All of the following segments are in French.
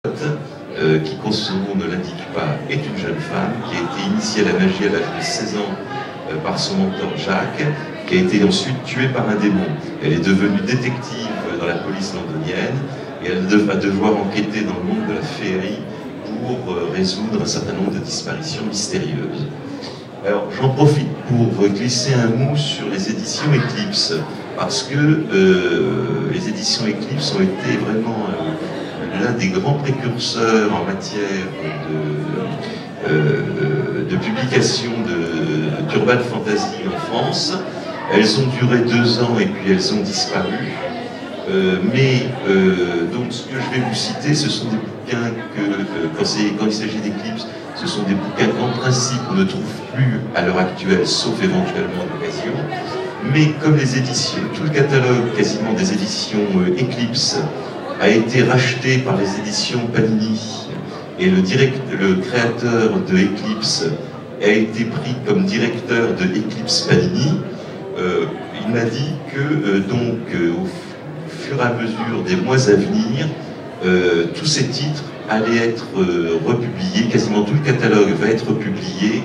qui, comme son nom ne l'indique pas, est une jeune femme qui a été initiée à la magie à l'âge de 16 ans par son mentor Jacques, qui a été ensuite tuée par un démon. Elle est devenue détective dans la police londonienne et elle va devoir enquêter dans le monde de la féerie pour résoudre un certain nombre de disparitions mystérieuses. Alors j'en profite pour glisser un mot sur les éditions Eclipse, parce que les éditions Eclipse ont été vraiment l'un des grands précurseurs en matière de publication d'urban fantasy en France. Elles ont duré 2 ans et puis elles ont disparu. Donc ce que je vais vous citer, ce sont des bouquins que, quand il s'agit d'Eclipse, ce sont des bouquins qu'en principe on ne trouve plus à l'heure actuelle, sauf éventuellement d'occasion. Mais comme les éditions, tout le catalogue quasiment des éditions Eclipse a été racheté par les éditions Panini, et le créateur de Eclipse a été pris comme directeur de Eclipse Panini, il m'a dit que au fur et à mesure des mois à venir, tous ces titres allaient être republiés, quasiment tout le catalogue va être publié,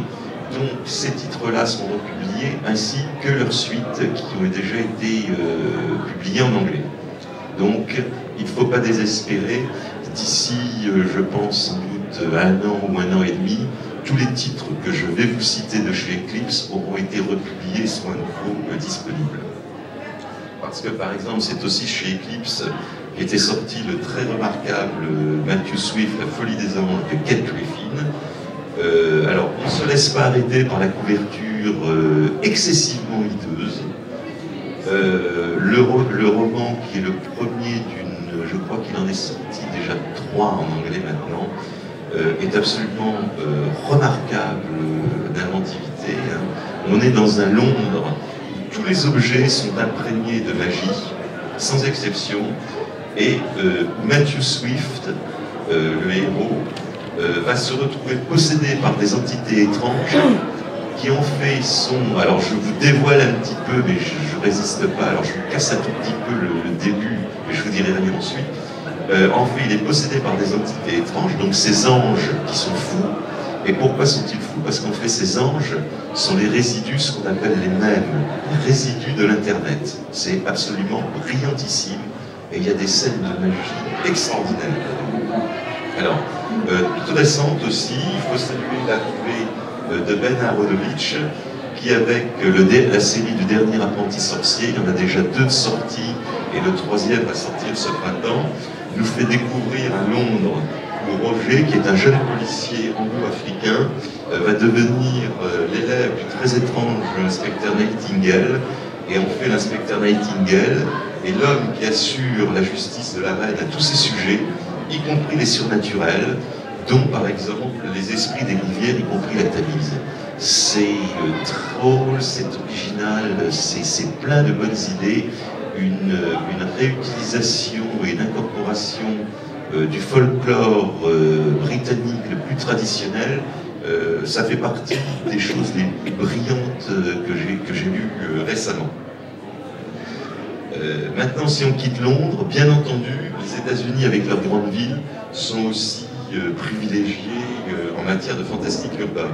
donc ces titres-là sont republiés, ainsi que leurs suites qui ont déjà été publiées en anglais. Donc il ne faut pas désespérer, d'ici je pense sans doute 1 an ou 1 an et demi, tous les titres que je vais vous citer de chez Eclipse auront été republiés, seront à nouveau disponibles. Parce que par exemple c'est aussi chez Eclipse qu'était sorti le très remarquable Matthew Swift, La folie des anges de Kate Griffin. Alors on ne se laisse pas arrêter par la couverture excessivement hideuse. Le roman qui est le premier d'une, je crois qu'il en est sorti déjà 3 en anglais maintenant, est absolument remarquable d'inventivité. On est dans un Londres où tous les objets sont imprégnés de magie, sans exception, et Matthew Swift, le héros, va se retrouver possédé par des entités étranges qui ont fait son... Alors je vous dévoile un petit peu, mais je résiste pas, alors je vous casse un tout petit peu le début, mais je vous dirai rien ensuite. En fait, il est possédé par des entités étranges, donc ces anges qui sont fous. Et pourquoi sont-ils fous? Parce qu'en fait, ces anges sont les résidus, ce qu'on appelle les mèmes, les résidus de l'Internet. C'est absolument brillantissime, et il y a des scènes de magie extraordinaires. Alors, toute récente aussi, il faut saluer l'arrivée de Ben Aronovitch, qui avec la série du Dernier Apprenti Sorcier, il y en a déjà 2 sorties, et le 3e va sortir ce printemps, nous fait découvrir à Londres où Roger, qui est un jeune policier anglo-africain, va devenir l'élève du très étrange inspecteur Nightingale, et on fait l'inspecteur Nightingale, et l'homme qui assure la justice de la reine à tous ces sujets, y compris les surnaturels, dont par exemple les esprits des rivières, y compris la Tamise. C'est drôle, c'est original, c'est plein de bonnes idées, une réutilisation et une incorporation du folklore britannique le plus traditionnel. Ça fait partie des choses les plus brillantes que j'ai lues récemment. Maintenant, si on quitte Londres, bien entendu, les États-Unis avec leurs grandes villes sont aussi privilégiés en matière de fantastique urbain.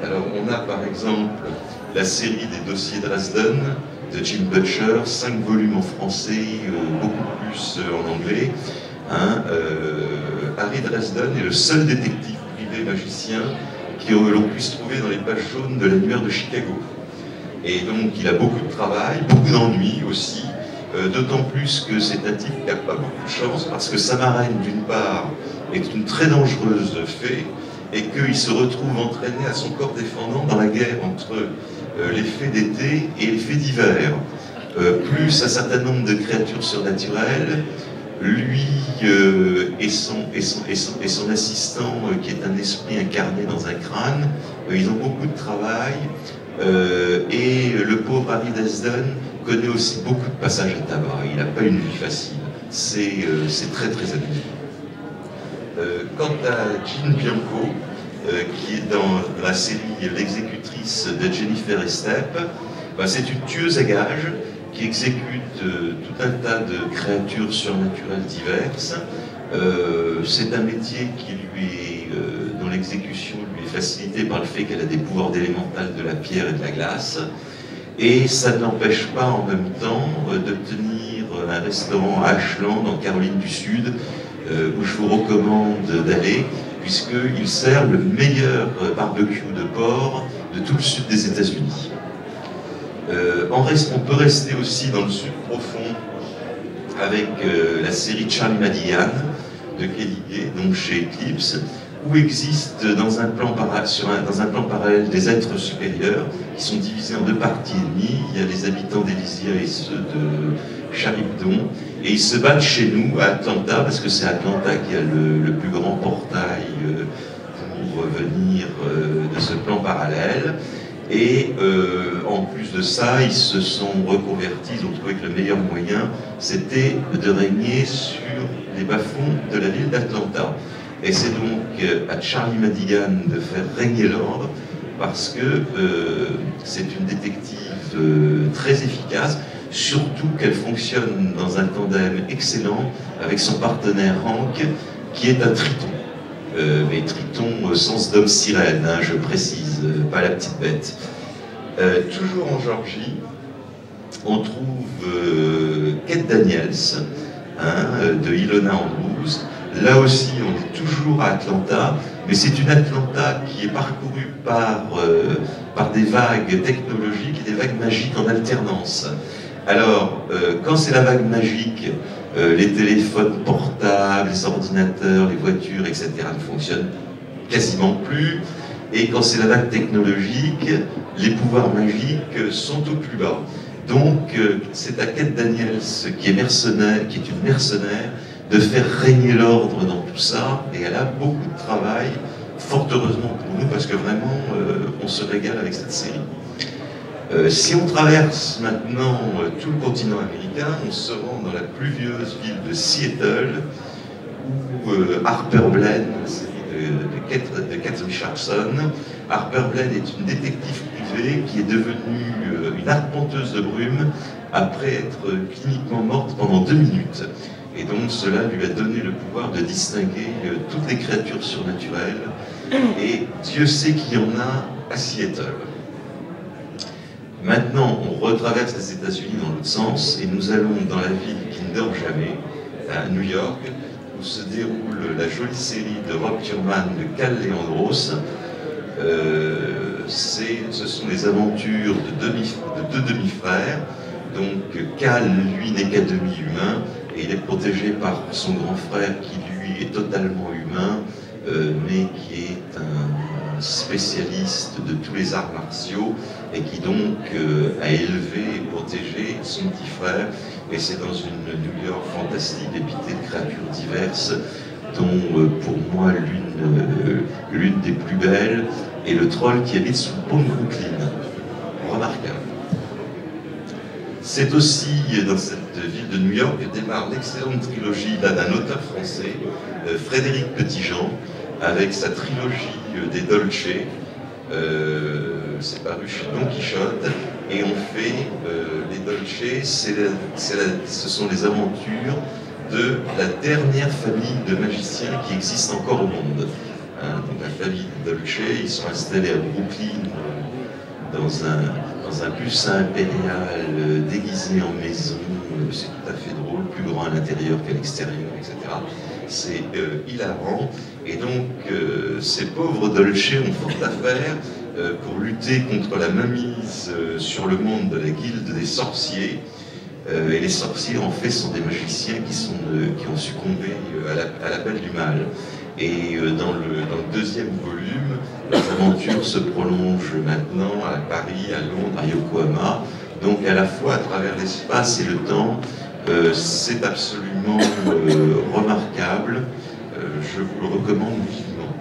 Alors, on a par exemple la série des dossiers Dresden de Jim Butcher, 5 volumes en français, beaucoup plus en anglais. Harry Dresden est le seul détective privé magicien que l'on puisse trouver dans les pages jaunes de l'annuaire de Chicago. Et donc, il a beaucoup de travail, beaucoup d'ennuis aussi. D'autant plus que c'est un type qui n'a pas beaucoup de chance, parce que sa marraine, d'une part, est une très dangereuse fée, et qu'il se retrouve entraîné à son corps défendant dans la guerre entre les fées d'été et les fées d'hiver. Plus un certain nombre de créatures surnaturelles, lui et son assistant, qui est un esprit incarné dans un crâne, ils ont beaucoup de travail, et le pauvre Harry Dresden connaît aussi beaucoup de passages à tabac. Il n'a pas une vie facile. C'est très très amusant. Quant à Jean Bianco, qui est dans la série L'exécutrice de Jennifer Estep, c'est une tueuse à gages qui exécute tout un tas de créatures surnaturelles diverses. C'est un métier qui lui est, dont l'exécution lui est facilitée par le fait qu'elle a des pouvoirs d'élémental de la pierre et de la glace. Et ça ne l'empêche pas en même temps d'obtenir un restaurant à Ashland, en Caroline du Sud, où je vous recommande d'aller, puisqu'il sert le meilleur barbecue de porc de tout le sud des États-Unis. On peut rester aussi dans le sud profond avec la série Charlie Madigan de Kelly Gay, donc chez Eclipse, où existent dans un plan parallèle des êtres supérieurs qui sont divisés en deux parties et demie. Il y a les habitants d'Elysia et ceux de Charybdon, et ils se battent chez nous à Atlanta, parce que c'est Atlanta qui a le plus grand portail pour venir de ce plan parallèle. Et en plus de ça, ils se sont reconvertis, ils ont trouvé que le meilleur moyen, c'était de régner sur les bas-fonds de la ville d'Atlanta. Et c'est donc à Charlie Madigan de faire régner l'ordre, parce que c'est une détective très efficace, surtout qu'elle fonctionne dans un tandem excellent avec son partenaire Hank, qui est un triton. Mais triton au sens d'homme sirène, hein, je précise, pas la petite bête. Toujours en Géorgie, on trouve Kate Daniels, hein, de Ilona Andrews. Là aussi, on est toujours à Atlanta, mais c'est une Atlanta qui est parcourue par des vagues technologiques et des vagues magiques en alternance. Alors, quand c'est la vague magique, les téléphones portables, les ordinateurs, les voitures, etc. ne fonctionnent quasiment plus. Et quand c'est la vague technologique, les pouvoirs magiques sont au plus bas. Donc, c'est à Kate Daniels, qui est une mercenaire, de faire régner l'ordre dans tout ça. Et elle a beaucoup de travail, fort heureusement pour nous, parce que vraiment, on se régale avec cette série. Si on traverse maintenant tout le continent américain, on se rend dans la pluvieuse ville de Seattle, où Harper Blaine, de Kate Richardson. Harper Blaine est une détective privée qui est devenue une arpenteuse de brume après être cliniquement morte pendant 2 minutes. Et donc cela lui a donné le pouvoir de distinguer toutes les créatures surnaturelles. Et Dieu sait qu'il y en a à Seattle. Maintenant, on retraverse les États-Unis dans l'autre sens et nous allons dans la ville qui ne dort jamais, à New York, où se déroule la jolie série de Rob Thurman de Cal Leandros. Ce sont les aventures de deux demi-frères. Donc Cal, lui, n'est qu'à demi-humain et il est protégé par son grand frère qui, lui, est totalement humain, mais qui est un spécialiste de tous les arts martiaux et qui donc a élevé et protégé son petit frère. Et c'est dans une New York fantastique épitée de créatures diverses, dont pour moi l'une des plus belles est le troll qui habite sous le pont de Brooklyn. Remarquable. C'est aussi dans cette ville de New York que démarre l'excellente trilogie d'un auteur français, Frédéric Petitjean, avec sa trilogie des Dolce. C'est paru chez Don Quichotte, et on fait les Dolce, ce sont les aventures de la dernière famille de magiciens qui existe encore au monde. Hein, donc la famille Dolce, ils sont installés à Brooklyn dans un bus impérial déguisé en maison. C'est tout à fait drôle, plus grand à l'intérieur qu'à l'extérieur, etc. C'est hilarant. Et donc, ces pauvres Dolce ont fort à faire pour lutter contre la mainmise sur le monde de la guilde des sorciers. Et les sorciers, en fait, sont des magiciens qui ont succombé à l'appel du mal. Et dans le deuxième volume, les aventures se prolongent maintenant à Paris, à Londres, à Yokohama. Donc, à la fois à travers l'espace et le temps, c'est absolument remarquable. Je vous le recommande vivement.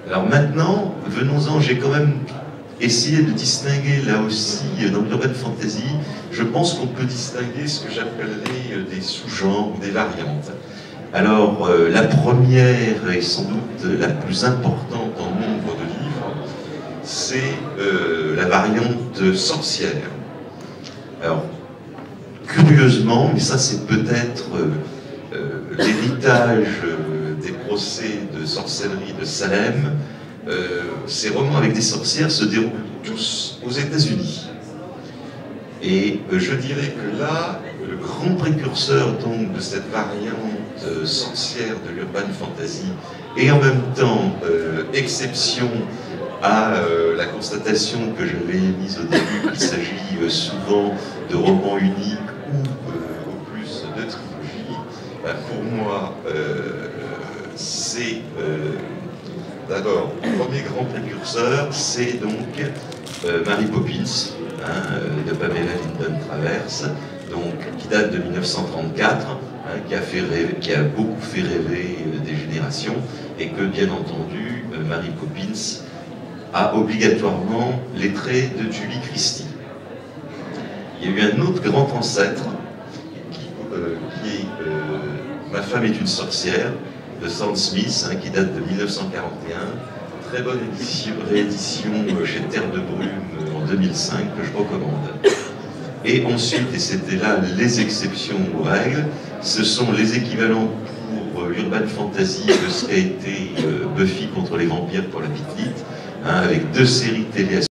Alors maintenant, venons-en, j'ai quand même essayé de distinguer là aussi, dans l'urban fantasy, je pense qu'on peut distinguer ce que j'appellerais des sous-genres ou des variantes. Alors, la première et sans doute la plus importante en nombre de livres, c'est la variante sorcière. Alors, curieusement, mais ça c'est peut-être l'héritage des procès de sorcellerie de Salem, ces romans avec des sorcières se déroulent tous aux États-Unis. Et je dirais que là, le grand précurseur donc de cette variante sorcière de l'urban fantasy, et en même temps exception à la constatation que j'avais mise au début qu'il s'agit souvent de romans uniques ou au plus de trilogies, pour moi c'est d'abord le premier grand précurseur, c'est donc Mary Poppins, de Pamela Lyndon Travers, donc, qui date de 1934, qui a beaucoup fait rêver des générations, et que bien entendu Mary Poppins a obligatoirement les traits de Julie Christie. Il y a eu un autre grand ancêtre qui est Ma femme est une sorcière de Sam Smith, qui date de 1941. Très bonne réédition chez Terre de Brume en 2005 que je recommande. Et ensuite, et c'était là les exceptions aux règles, ce sont les équivalents pour l'urban fantasy de ce qu'a été Buffy contre les vampires pour la petite, avec 2 séries télé